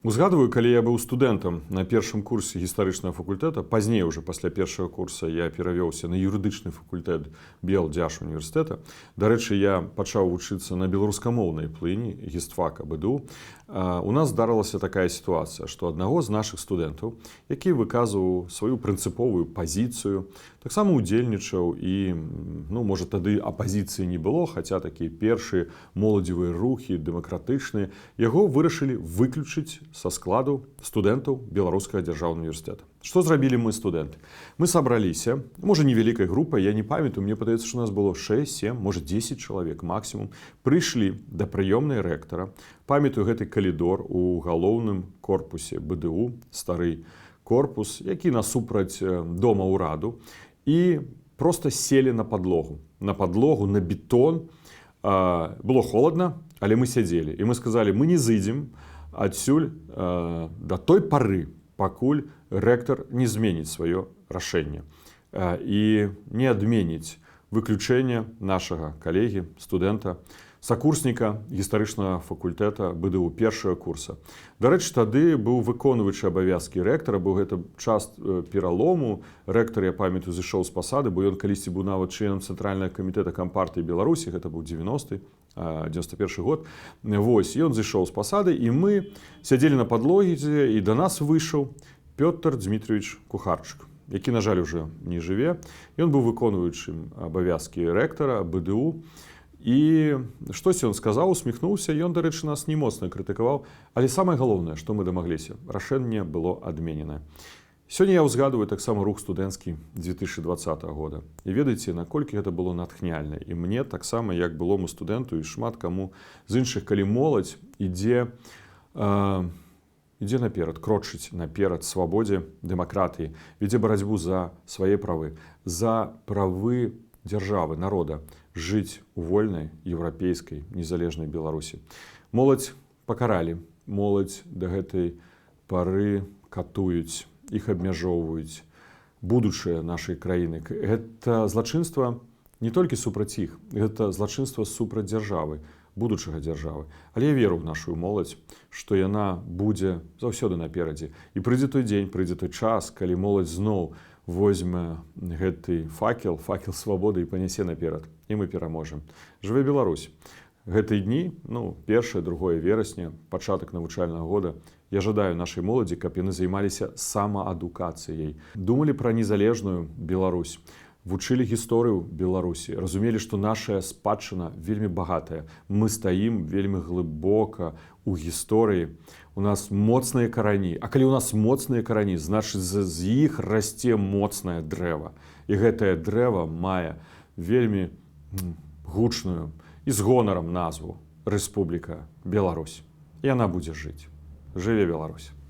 Узгадываю, калі я быў студэнтам на першым курсе гістарычнага факультэта, пазней уже пасля першага курса я перавёўся на юрыдычны факультэт Белдзяш універсітэта. Дарэчы, я пачаў вучыцца на беларускамоўнай плыні гістфака БДУ. У нас здарылася такая сітуацыя, што аднаго з нашых студэнтаў, які выказваў сваю прынцыповую пазіцыю, таксама удзельнічаў і, можа, тады апазіцыі не было, хаця такія першыя моладзевыя рухі, дэмакратычныя, яго вырашылі выключыць са складу студэнтаў Беларускага дзяржаўнага універсітэта. Што зрабілі мы, студэнты? Мы сабраліся, можа, невялікай групай, я не памятаю, мне падаецца, што у нас было 6, 7, можа, 10 чалавек максімум, прыйшлі да прыёмнай рэктара, памятаю гэты калідор у галоўным корпусе БДУ, стары корпус, які насупраць дома ўраду, і проста селі на падлогу, на бетон. Было холадна, але мы сядзелі, і мы сказалі, мы не зыдзем адсюль да той пары, пакуль рэктар не зменіць сваё рашэнне і не адменіць выключэнне нашага калегі, студэнта, сакурсніка гістарычнага факультэта БДУ першага курса. Дарэчы, тады быў выконваючы абавязкі рэктара, быў гэта час пералому. Рэктар, я памятаю, зышоў з пасады, бо ён калісьці быў нават членам цэнтральнага камітэта кампартыі Беларусі, гэта быў 91 год. Вось, ён зышоў з пасады, і мы сядзелі на падлозе, і да нас выйшаў Пётр Дмітрович Кухарчык, які, на жаль, уже не жыве. Ён быў выконваючым абавязкі рэктара БДУ. І штось ён сказаў, усміхнуўся, ён, дарэчы, нас не моцна крытыкаваў, але самае галоўнае, што мы дамагліся, рашэнне было адмененае. Сёння я ўзгадываю таксама рух студэнцкі 2020 года. І ведаеце, наколькі гэта было натхняльна. І мне таксама, як былому студэнту, і шмат каму з іншых, калі моладзь ідзе наперад, крочыць наперад свабодзе, дэмакратыі, вядзе барацьбу за свае правы, за правы дзяржавы, народа, жыць у вольнай, еўрапейскай, незалежнай Беларусі. Моладзь пакаралі, моладзь да гэтай пары катуюць, іх абмяжоўваюць, будучае нашай краіны. Гэта злачынства не толькі супраць іх, гэта злачынства супраць дзяржавы, будучага дзяржавы. Але я веру ў нашу моладзь, што яна будзе заўсёды наперадзе. І прыйдзе той дзень, прыйдзе той час, калі моладзь зноў возьме гэты факел свабоды і панясе наперад. І мы пераможам. Жыве Беларусь! Гэтыя дні, 1-2 верасня, пачатак навучальнага года, я жадаю нашай моладзі, каб яны займаліся самаадукацыяй. Думалі пра незалежную Беларусь, вучылі гісторыю Беларусі, разумелі, што нашая спадчына вельмі багатая. Мы стаім вельмі глыбока у гісторыі. У нас моцныя карані. А калі у нас моцныя карані, значыць, з іх расце моцнае дрэва. І гэтае дрэва мае вельмі гучную і з гонарам назву Рэспубліка Беларусь. І яна будзе жыць. Жыве Беларусь!